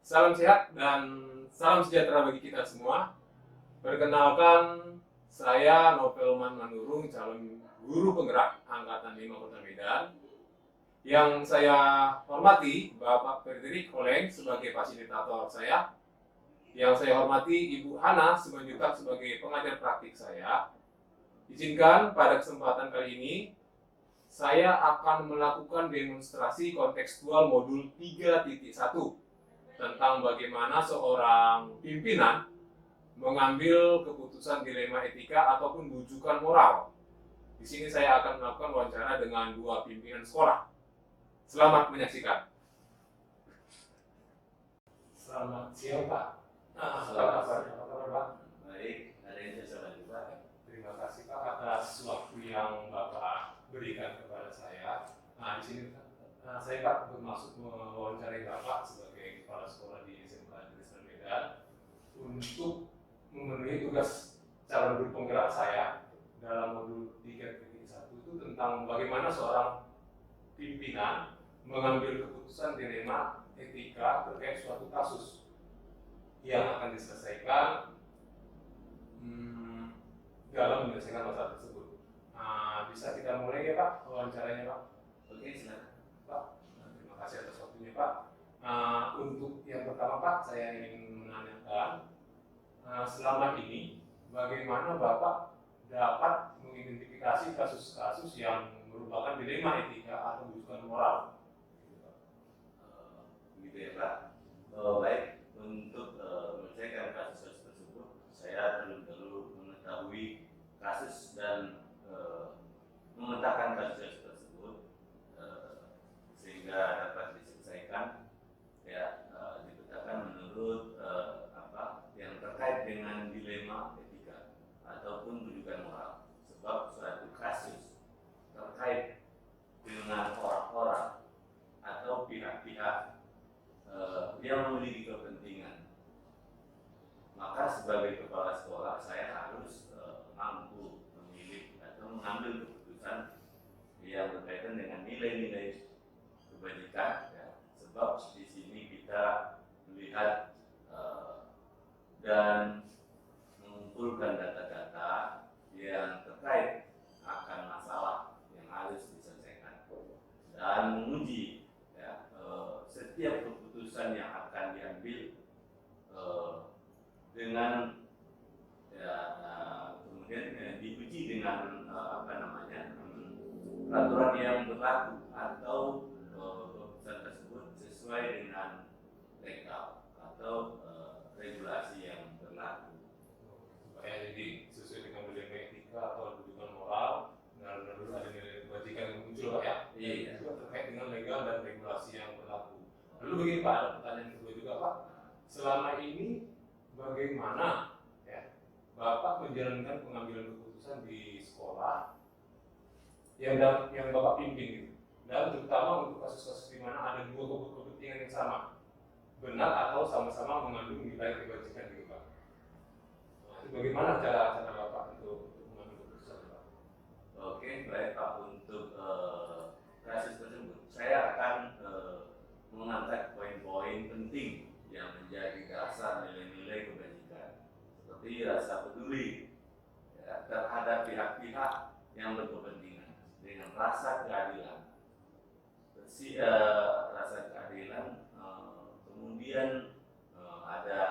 Salam sehat dan salam sejahtera bagi kita semua. Perkenalkan, saya Novelman Manurung, calon guru penggerak Angkatan 5 Kota Medan. Yang saya hormati Bapak Frederick Holeng sebagai fasilitator saya. Yang saya hormati Ibu Hana Simanjuntak sebagai pengajar praktik saya. Izinkan pada kesempatan kali ini saya akan melakukan demonstrasi kontekstual modul 3.1 tentang bagaimana seorang pimpinan mengambil keputusan dilema etika ataupun rujukan moral. Di sini saya akan melakukan wawancara dengan dua pimpinan sekolah. Selamat menyaksikan. Selamat siang Pak. Apa kabar Pak? Baik, hari ini saya juga. Terima kasih Pak atas waktu yang Bapak berikan kepada saya. Di sini saya Pak bermaksud mewawancarai Bapak sebagai kepala sekolah di SMK Negeri Medan untuk memenuhi tugas calon guru penggerak saya dalam modul 3.1 itu tentang bagaimana seorang pimpinan mengambil keputusan dilema etika terkait suatu kasus yang akan diselesaikan dalam menyelesaikan masalah tersebut. Bisa kita mulai ya Pak wawancaranya Pak? Oke, silakan. Pak, terima kasih atas waktunya Pak. Untuk yang pertama Pak, saya ingin menanyakan selama ini bagaimana Bapak dapat mengidentifikasi kasus-kasus yang merupakan dilema etika atau rujukan moral? Begitu ya Pak. Baik, untuk menyelesaikan kasus tersebut, saya perlu mengetahui kasus dan memetakan kasus tersebut sehingga dapat diselesaikan, ya, dipetakan menurut yang terkait dengan dilema etika ataupun rujukan moral. Sebab suatu kasus terkait dengan orang-orang atau pihak-pihak yang memiliki kepentingan, maka sebagai kepala sekolah saya harus mampu memilih atau mengambil keputusan yang berkaitan dengan nilai-nilai kebajikan, ya. Sebab di sini kita melihat dan mengumpulkan data-data yang terkait akan masalah yang harus diselesaikan dan menguji, ya, setiap keputusan yang akan diambil dengan, ya, kemudian diuji dengan peraturan yang berlaku atau keputusan tersebut sesuai dengan legal atau regulasi yang berlaku. Jadi sesuai dengan dilema etika atau rujukan moral, benar-benar dulu ada nilai kebajikan yang muncul Pak ya? Iya. Juga terkait dengan legal dan regulasi yang berlaku. Lalu begini Pak, ada pertanyaan kedua juga Pak. Selama ini bagaimana ya Bapak menjalankan pengambilan keputusan di sekolah yang Bapak pimpin gitu? Dan terutama untuk kasus-kasus di mana ada dua kepentingan yang sama, benar atau sama-sama mengandung nilai kebajikan gitu Pak. Itu bagaimana cara Bapak untuk mengambil keputusan Pak? Oke, baik Pak. Untuk kasus tersebut saya akan mengangkat poin-poin penting yang menjadi dasar nilai-nilai kebajikan, seperti rasa peduli, ya, terhadap pihak-pihak yang berkepentingan dengan rasa keadilan. Rasa keadilan, kemudian ada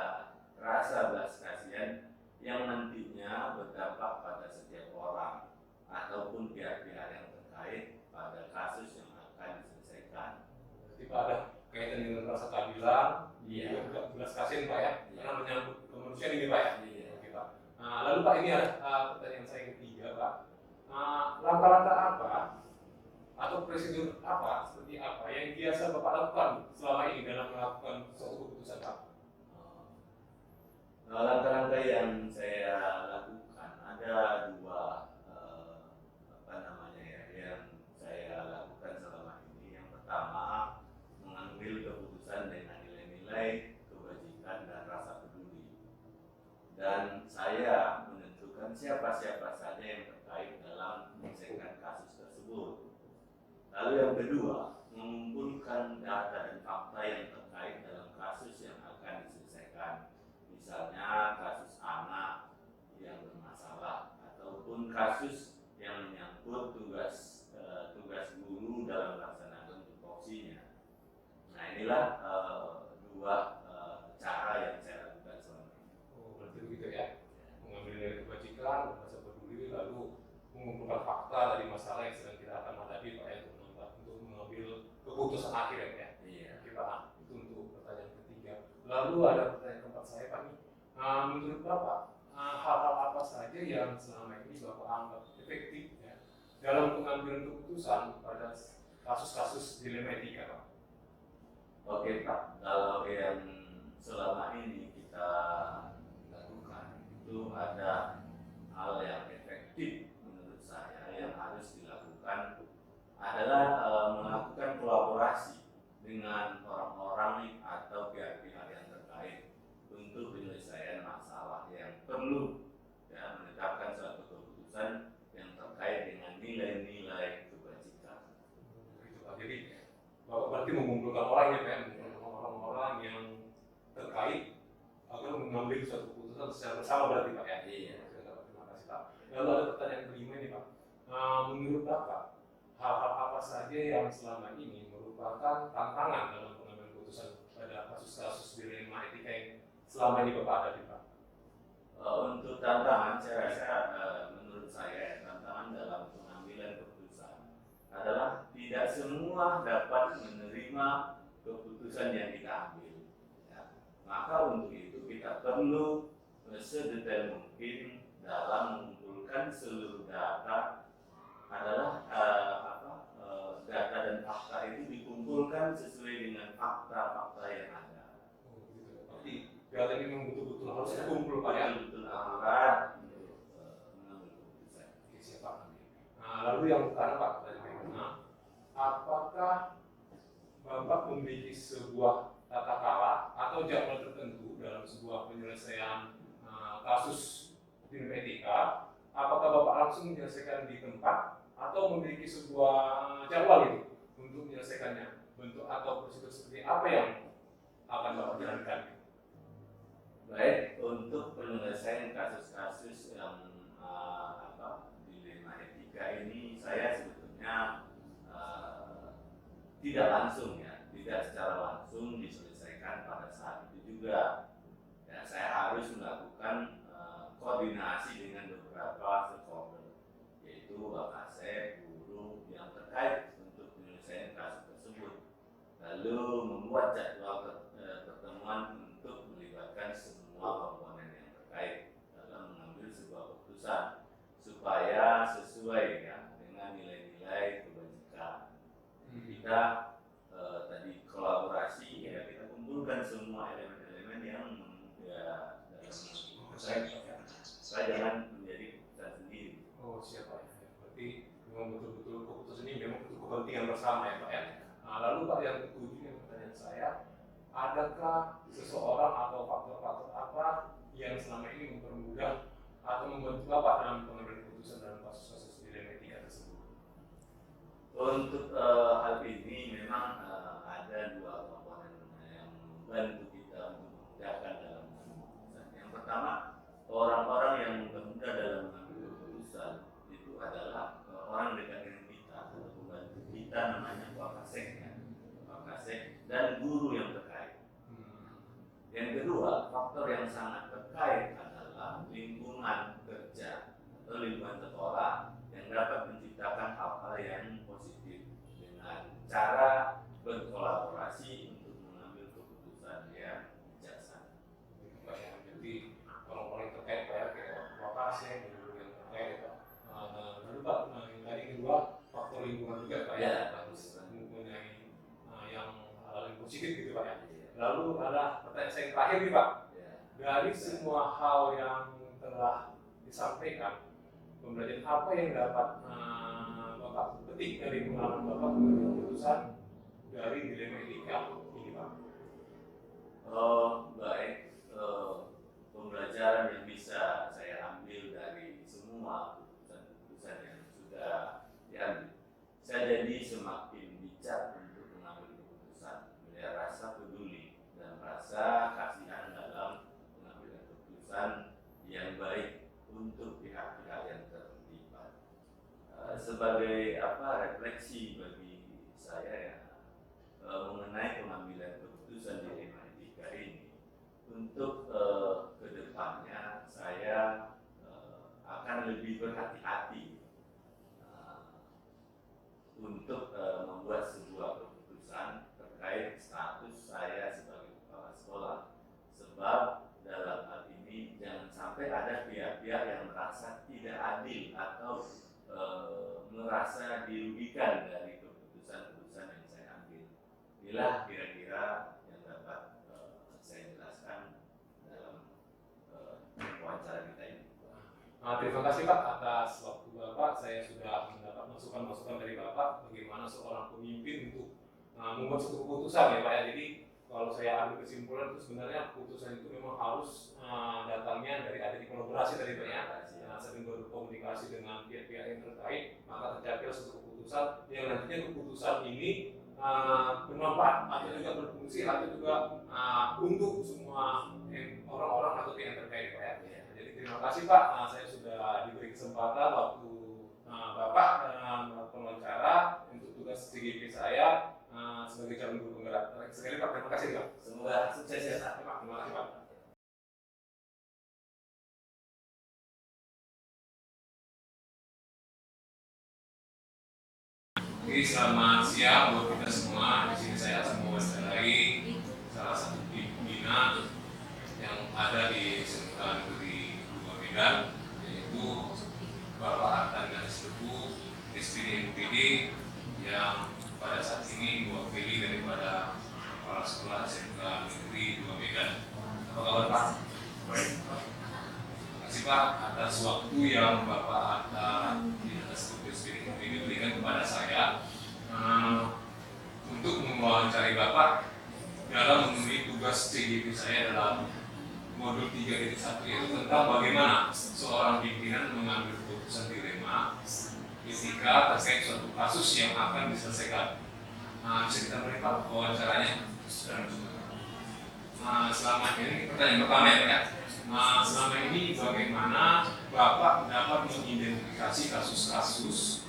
rasa belas kasihan yang nantinya berdampak pada setiap orang ataupun pihak-pihak yang terkait pada kasus yang akan diselesaikan. Jadi Pak ada kaitan dengan rasa keadilan, Iya. juga belas kasihan Pak ya, Iya. karena menyangkut kemanusiaan ini Pak ya. Iya. Oke Pak. Lalu Pak ini ada pertanyaan saya yang ketiga Pak. Langkah-langkah apa atau prosedur apa seperti apa yang biasa Bapak lakukan selama ini dalam melakukan suatu keputusan Pak? Langkah-langkah yang saya lakukan ada dua, yang saya lakukan selama ini. Yang pertama, mengambil keputusan dengan nilai-nilai kebajikan dan rasa peduli, dan saya menentukan siapa-siapa saja yang terkait dalam menyelesaikan kasus tersebut. Lalu yang kedua, mengumpulkan data dan fakta yang terkait dalam kasus yang misalnya kasus anak yang bermasalah ataupun kasus yang menyangkut tugas guru dalam melaksanakan tupoksinya. Nah inilah dua cara yang saya lakukan selama ini. Oh, berarti begitu ya. Mengambil dari kebajikan, rasa peduli, lalu mengumpulkan fakta dari masalah yang sedang kita akan hadapi Pak ya, untuk mengambil keputusan akhir ya Pak ya. Iya. Oke Pak, itu untuk pertanyaan ketiga. Lalu ada pertanyaan keempat saya Pak nih. Menurut Bapak, hal-hal apa saja yang selama ini Bapak anggap efektif ya dalam pengambilan keputusan pada kasus-kasus dilema etika Pak? Oke Pak, kalau yang selama ini kita lakukan itu ada hal yang efektif menurut saya yang harus dilakukan adalah melakukan kolaborasi dengan orang-orang atau pihak-pihak yang terkait untuk penyelesaian masalah yang perlu ya, menetapkan suatu keputusan yang terkait dengan nilai-nilai kebajikan. Gitu Pak. Jadi Bapak berarti mengumpulkan orang ya Pak, mengumpulkan orang-orang yang terkait agar mengambil suatu keputusan secara bersama berarti Pak ya. Iya. Terima kasih Pak. Lalu ada pertanyaan kelima nih Pak. Menurut Bapak, hal-hal apa saja yang selama ini merupakan tantangan dalam pengambilan keputusan pada kasus-kasus dilema etika yang selama ini Bapak hadapi Pak? Untuk tantangan, saya rasa menurut saya tantangan dalam pengambilan keputusan adalah tidak semua dapat menerima keputusan yang kita ambil. Ya. Maka untuk itu kita perlu sedetail mungkin dalam mengumpulkan seluruh data adalah data dan fakta itu dikumpulkan sesuai dengan fakta-fakta yang ada. Oh, gitu. Berarti data ini memang betul-betul harus dikumpul Pak ya. Betul-betul akurat untuk mengambil keputusan. Oke, siap Pak. Lalu yang pertama Pak, apakah Bapak memiliki sebuah tata cara atau jadwal tertentu dalam sebuah penyelesaian kasus dilema etika? Apakah Bapak langsung menyelesaikan di tempat atau memiliki sebuah jadwal gitu untuk menyelesaikannya? Bentuk atau prosedur seperti apa yang akan Bapak jalankan? Baik, untuk penyelesaian kasus-kasus yang dilema etika ini saya sebetulnya tidak langsung ya, tidak secara langsung diselesaikan pada saat itu juga. Ya, saya harus melakukan koordinasi dengan beberapa stakeholder, yaitu Wakasek, guru yang terkait untuk penyelesaian kasus tersebut. Lalu membuat jadwal pertemuan untuk melibatkan semua komponen yang terkait dalam mengambil sebuah keputusan supaya sesuai ya dengan nilai-nilai kebajikan. Kita tadi kolaborasi ya, kita kumpulkan semua elemen-elemen yang ya dalam keputusan supaya jangan menjadi keputusan sendiri. Oh siap Pak. Berarti memang betul-betul keputusan ini memang untuk kepentingan bersama ya Pak ya. Lalu Pak yang ketujuh yang pertanyaan saya, adakah seseorang atau faktor-faktor apa yang selama ini mempermudah atau membantu Bapak dalam pengambilan keputusan dalam kasus-kasus dilema etika tersebut? Untuk hal ini memang ada dua komponen yang membantu kita untuk memudahkan dalam mengambil keputusan. Yang pertama, orang-orang yang mempermudah dalam mengambil keputusan itu adalah orang dekat dengan kita atau pembantu kita, namanya Wakasek ya. Wakasek dan guru yang terkait. Yang kedua, faktor yang sangat terkait adalah lingkungan kerja atau lingkungan sekolah yang dapat menciptakan hal-hal yang positif dengan cara berkolaborasi untuk mengambil keputusan yang bijaksana. Jadi orang-orang yang terkait Pak ya, kayak Wakasek, guru yang terkait ya Pak. Lalu Pak, yang tadi kedua faktor lingkungan juga Pak ya, mempunyai yang hal yang positif gitu Pak ya. Lalu ada pertanyaan saya yang terakhir nih Pak. Dari semua hal yang telah disampaikan, pembelajaran apa yang dapat Bapak petik dari pengalaman Bapak mengambil keputusan dari dilema etika ini Pak? Baik, pembelajaran yang bisa saya ambil dari semua keputusan-keputusan yang sudah diambil, saya jadi semakin bijak untuk mengambil keputusan, melihat rasa peduli dan rasa kasihan dalam pengambilan keputusan untuk pihak-pihak yang terlibat. Sebagai refleksi bagi saya ya, mengenai pengambilan keputusan di Lema Etika ini, untuk kedepannya saya akan lebih berhati-hati untuk membuat sebuah keputusan terkait status saya sebagai kepala sekolah, sebab dalam hal ini jangan sampai ada pihak-pihak yang merasa tidak adil atau merasa dirugikan dari keputusan-keputusan yang saya ambil. Inilah kira-kira yang dapat saya jelaskan dalam wawancara kita ini. Terima kasih Pak atas waktu Bapak. Saya sudah mendapat masukan-masukan dari Bapak bagaimana seorang pemimpin untuk membuat suatu keputusan ya Pak ya. Jadi kalau saya ambil kesimpulan itu sebenarnya keputusan itu memang harus datangnya dari adanya kolaborasi tadi Pak ya. Sering berkomunikasi dengan pihak-pihak yang terkait, maka tercapai suatu keputusan yang nantinya keputusan ini bermanfaat atau juga berfungsi atau juga untuk semua orang-orang atau pihak terkait Pak ya. Jadi terima kasih Pak, saya sudah diberi kesempatan waktu Bapak melakukan wawancara untuk tugas CGP saya sebagai calon guru penggerak. Sekali Pak, terima kasih Pak. Semoga sukses ya Pak. Terima kasih Pak. Oke, selamat siang buat kita semua. Di sini saya akan mewawancarai salah satu pimpinan yang ada di SMK Negeri 2 Medan, yaitu Bapak Artan Ganes Teguh, SPD MPD, yang pada saat ini mewakili daripada kepala sekolah SMK Negeri 2 Medan. Apa kabar Pak? Baik. Terima kasih Pak atas waktu yang Bapak Artan di atas SPD MPD berikan kepada saya untuk mewawancari Bapak dalam memenuhi tugas CGP saya dalam modul 3.1, yaitu tentang bagaimana seorang pimpinan mengambil keputusan dilema ketika terkait suatu kasus yang akan diselesaikan. Bisa kita mulai Pak wawancaranya. Selama ini pertanyaan pertama ya. Selama ini bagaimana Bapak dapat mengidentifikasi kasus-kasus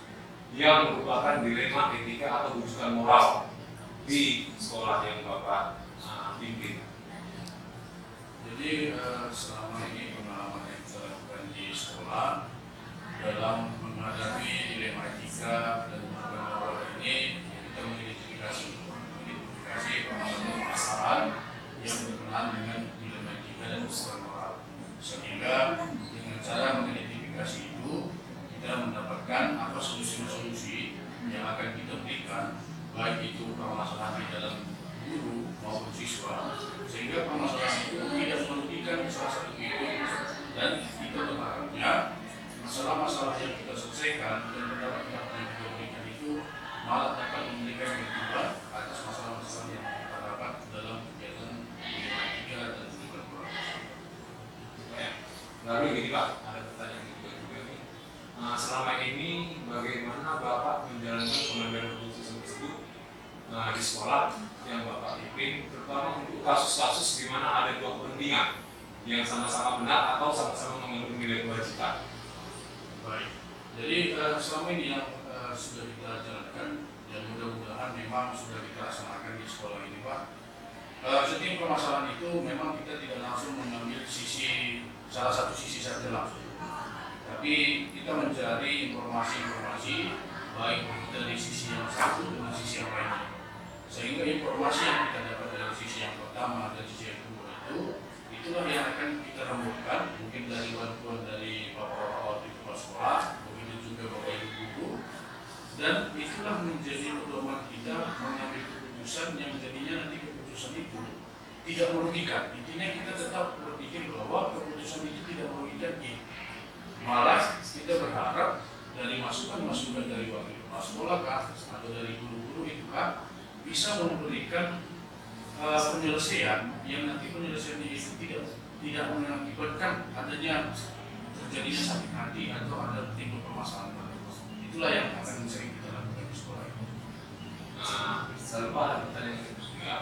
yang merupakan dilema etika atau rujukan moral di sekolah yang Bapak pimpin? Jadi selama ini pengalaman yang kita lakukan di sekolah dalam menghadapi dilema etika dan rujukan moral ini, kita mengidentifikasi permasalahan yang berkenaan dengan dilema etika dan rujukan moral, sehingga dengan cara mengidentifikasi itu kita mendapatkan apa solusi-solusi yang akan kita berikan, baik itu permasalahan di dalam guru maupun siswa, sehingga permasalahan itu tidak merugikan salah satu itu, dan kita berharapnya masalah-masalah yang kita selesaikan dan pendapat yang kita berikan itu malah dapat memberikan petunjuk atas masalah-masalah yang kita dapat dalam kegiatan dilema dan rujukan moral. Lalu gini Pak, ada pertanyaan juga nih. Selama ini bagaimana Bapak menjalankan pengambilan keputusan tersebut di sekolah yang Bapak pimpin, terutama untuk kasus-kasus di mana ada dua kepentingan yang sama-sama benar atau sama-sama mengandung nilai kewajiban? Baik, jadi selama ini yang sudah kita jalankan dan mudah-mudahan memang sudah kita laksanakan di sekolah ini Pak. Setiap permasalahan itu memang kita tidak langsung mengambil salah satu sisi saja langsung, tapi kita mencari informasi-informasi baik dari sisi yang satu dengan sisi yang lainnya, sehingga informasi yang kita dapat dari sisi yang pertama dan sisi yang kedua itulah yang akan kita rembukkan, mungkin dari bantuan dari bapak-bapak wakil kepala sekolah, begitu juga bapak ibu guru, dan itulah menjadi pedoman kita mengambil keputusan yang jadinya nanti keputusan itu tidak merugikan. Intinya kita tetap berpikir bahwa keputusan itu tidak merugikan kita. Malah kita berharap dari masukan-masukan dari wakil kepala sekolah atau dari guru-guru itu bisa memberikan penyelesaian yang nanti penyelesaian itu tidak mengakibatkan adanya terjadinya sakit hati atau ada timbul permasalahan. Itulah yang akan sering kita lakukan di sekolah ini. Selalu ada pertanyaan juga.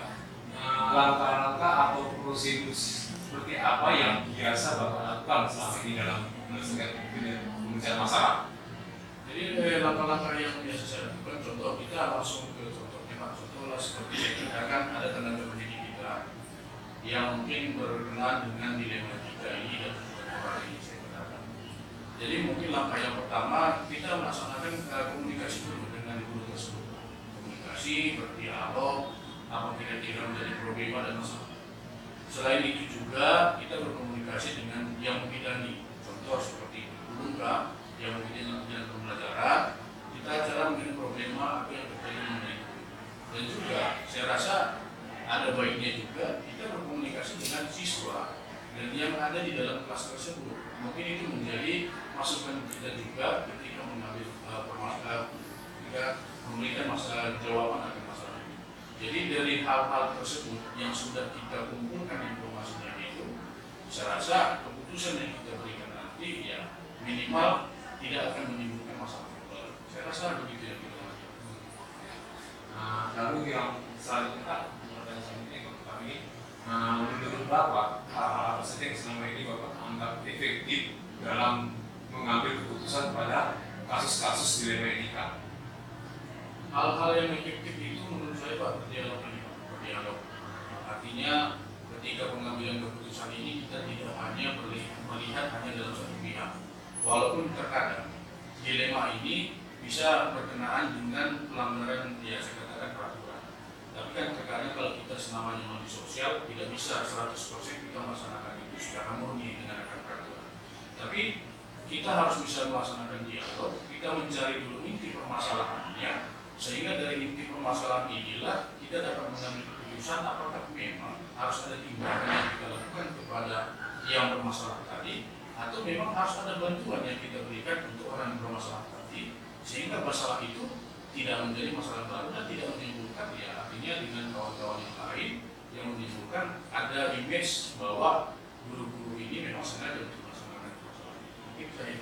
Langkah-langkah atau prosedur seperti apa yang biasa Bapak lakukan selama ini dalam menyelesaikan penyelesaian masalah. Jadi langkah-langkah yang biasa saya lakukan, contoh kita langsung ke contohnya Pak, contoh seperti saya katakan ada tenaga pendidik kita yang mungkin berkenaan dengan dilema kita ini dan kebutuhan ini saya katakan. Jadi mungkin langkah yang pertama kita melaksanakan komunikasi dulu dengan guru tersebut, komunikasi, berdialog, apa kira-kira menjadi problema dan masalah. Selain itu juga kita berkomunikasi dengan yang membidani, contoh seperti guru Kak, yang mungkin yang pembelajaran, kita cara mungkin problema apa yang terjadi mengenai itu. Dan juga saya rasa ada baiknya juga kita berkomunikasi dengan siswa dan yang ada di dalam kelas tersebut. Mungkin itu menjadi masukan kita juga ketika mengambil ketika memberikan masalah jawaban akan masalah ini. Jadi dari hal-hal tersebut yang sudah kita kumpulkan informasinya itu, saya rasa keputusan yang kita berikan nanti ya minimal tidak akan menimbulkan masalah baru. Saya rasa begitu yang kita lakukan. Nah, lalu yang selanjutnya pertanyaan selanjutnya untuk kami, menurut Bapak hal-hal apa saja yang selama ini Bapak anggap efektif dalam mengambil keputusan pada kasus-kasus dilema etika? Hal-hal yang efektif itu menurut saya Pak berdialog ini Pak, berdialog. Artinya ketika pengambilan keputusan ini kita tidak hanya melihat hanya dalam satu pihak. Walaupun terkadang dilema ini bisa berkenaan dengan pelanggaran ya saya katakan peraturan. Tapi kan terkadang kalau kita selamanya di sosial tidak bisa 100% kita melaksanakan itu secara murni dengan peraturan. Tapi kita harus bisa melaksanakan dialog, kita mencari dulu inti permasalahannya, sehingga dari inti permasalahan inilah kita dapat mengambil keputusan apakah memang harus ada tindakan yang kita lakukan kepada yang bermasalah tadi, atau memang harus ada bantuan yang kita berikan untuk orang yang bermasalah tadi sehingga masalah itu tidak menjadi masalah baru dan tidak menimbulkan ya artinya dengan kawan-kawan yang lain yang menimbulkan ada image bahwa guru-guru ini memang sengaja untuk melaksanakan masalah itu. Itu saja.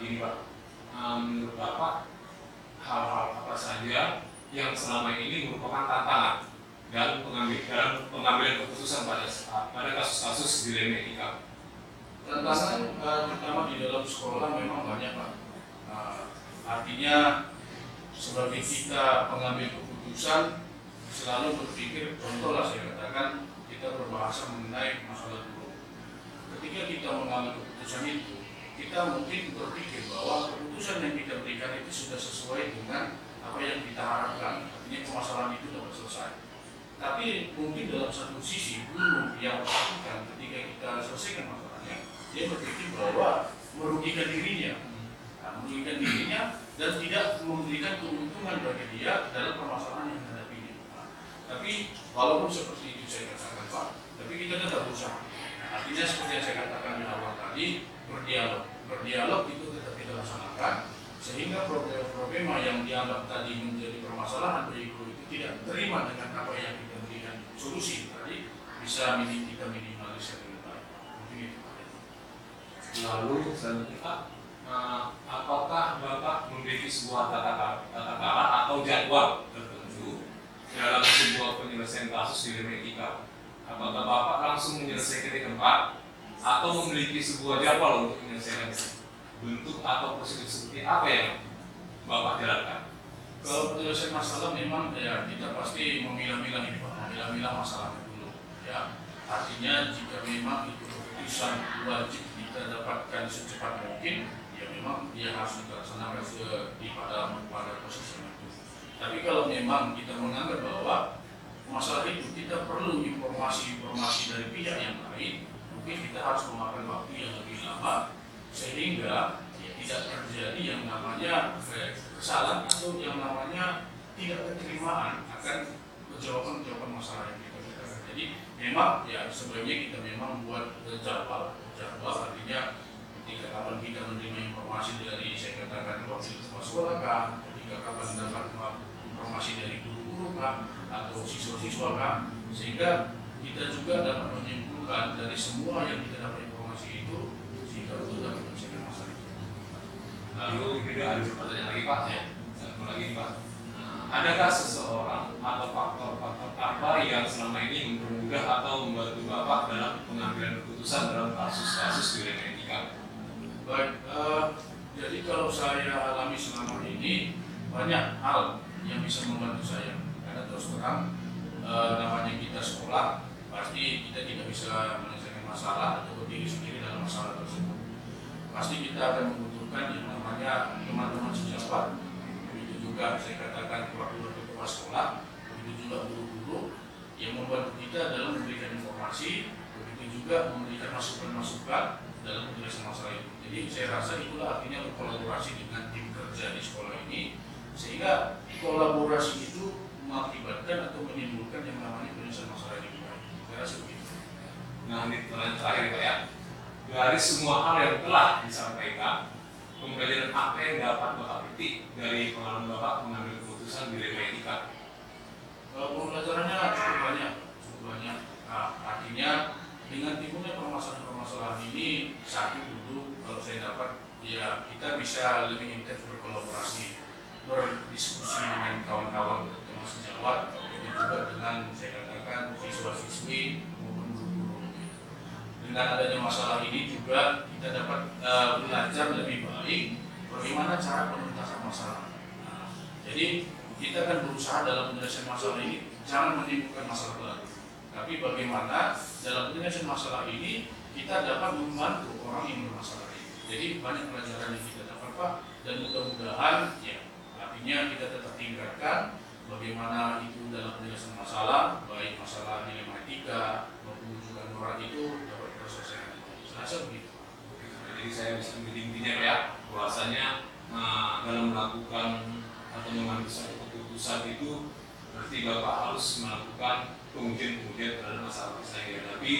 Ini Pak, menurut Bapak hal-hal apa saja yang selama ini merupakan tantangan dalam pengambilan keputusan pada kasus-kasus dilema etika? Tantangan terutama di dalam sekolah memang banyak Pak. Artinya sebagai kita pengambil keputusan selalu berpikir, contoh lah saya katakan kita berbahasa mengenai masalah guru. Ketika kita mengambil keputusan itu, kita mungkin berpikir bahwa keputusan yang kita berikan itu sudah sesuai dengan apa yang kita harapkan. Artinya permasalahan itu dapat selesai. Tapi mungkin dalam satu sisi guru yang melakukan ketika kita selesaikan masalahnya, dia berpikir bahwa merugikan dirinya, dan tidak memberikan keuntungan bagi dia dalam permasalahan yang dihadapinya. Tapi walaupun seperti itu saya katakan Pak, tapi kita tetap berusaha. Artinya seperti yang saya katakan di awal tadi, berdialog itu tetap kita laksanakan sehingga problema yang dianggap tadi menjadi permasalahan bagi guru itu tidak terima dengan apa yang kita berikan solusi tadi bisa kita minimalisir dengan baik. Mungkin itu. Lalu selanjutnya apakah Bapak memiliki sebuah tata cara atau jadwal tertentu dalam sebuah penyelesaian kasus dilema etika? Apakah Bapak langsung menyelesaikan di tempat atau memiliki sebuah jadwal untuk menyelesaikan bentuk atau prosedur seperti apa yang Bapak jalankan? Kalau penyelesaian masalah memang ya kita pasti memilah-milah ini Pak, memilah-milah masalahnya dulu. Ya, artinya jika memang itu keputusan wajib kita dapatkan secepat mungkin, ya memang dia harus dilaksanakan pada posisi itu. Tapi kalau memang kita menganggap bahwa masalah itu kita perlu informasi dari pihak yang lain, mungkin kita harus memakan waktu yang lebih lama sehingga ya, tidak terjadi yang namanya kesalahan atau yang namanya tidak keterimaan akan jawaban masalah yang kita berikan. Jadi memang ya sebaiknya kita memang buat jadwal artinya ketika kapan kita menerima informasi dari saya katakan wakil kepala sekolah kah, ketika kapan dapat informasi dari guru-guru kah atau siswa-siswa kah, sehingga kita juga dapat menyimpulkan dari semua yang kita dapat informasi itu sehingga untuk dapat menyelesaikan masalah itu. Lalu kita ada pertanyaan lagi Pak, satu lagi Pak. Adakah seseorang atau faktor-faktor apa yang selama ini mempermudah atau membantu Bapak dalam pengambilan keputusan dalam kasus-kasus di ranah etika? Baik, jadi kalau saya alami selama ini banyak hal yang bisa membantu saya. Karena terus terang namanya kita sekolah, pasti kita tidak bisa menyelesaikan masalah atau berdiri sendiri dalam masalah tersebut. Pasti kita akan membutuhkan yang namanya teman-teman sejawat. Begitu juga saya katakan waktu kepala sekolah, begitu juga guru-guru yang membantu kita dalam memberikan informasi, begitu juga memberikan masukan-masukan dalam penjelasan masalah itu. Jadi saya rasa itulah artinya berkolaborasi dengan tim kerja di sekolah ini, sehingga kolaborasi itu mengakibatkan atau menimbulkan yang namanya penyelesaian masalah yang baik. Saya rasa begitu. Nah, ini pertanyaan terakhir Pak ya. Dari semua hal yang telah disampaikan, pembelajaran apa yang dapat Bapak petik dari pengalaman Bapak mengambil keputusan di ranah etika? Pembelajarannya cukup banyak. Nah, artinya dengan timbulnya permasalahan-permasalahan ini, satu dulu kalau saya dapat, ya kita bisa lebih intens berkolaborasi, berdiskusi dengan kawan-kawan teman sejawat, dan juga dengan saya katakan siswa-siswi maupun guru-guru. Dengan adanya masalah ini juga kita dapat belajar lebih baik bagaimana cara penuntasan masalah. Nah, jadi kita akan berusaha dalam penyelesaian masalah ini jangan menimbulkan masalah baru, tapi bagaimana dalam penyelesaian masalah ini kita dapat membantu orang yang bermasalah ini. Jadi banyak pelajaran yang kita dapat Pak, dan mudah-mudahan ya artinya kita tetap tingkatkan bagaimana itu dalam penyelesaian masalah, baik masalah dilema etika maupun juga moral itu dapat terselesaikan. Saya rasa begitu. Jadi saya bisa menjadi intinya ya, bahwasanya dalam melakukan atau mengambil suatu keputusan itu berarti Bapak harus melakukan pengujian terhadap masalah-masalah yang dihadapi,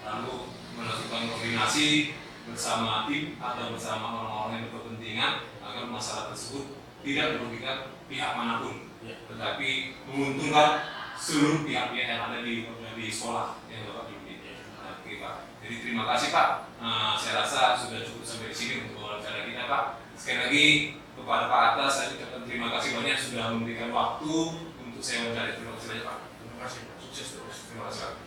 lalu melakukan koordinasi bersama tim atau bersama orang-orang yang berkepentingan agar masalah tersebut tidak merugikan pihak manapun, tetapi menguntungkan seluruh pihak-pihak yang ada di sekolah yang Bapak pimpin. Oke Pak, jadi terima kasih Pak. Saya rasa sudah cukup sampai di sini untuk wawancara kita Pak. Sekali lagi kepada Pak Atta saya ucapkan terima kasih banyak sudah memberikan waktu untuk saya wawancara. Terima kasih banyak Pak. Terima kasih, sukses terus. Terima kasih Pak.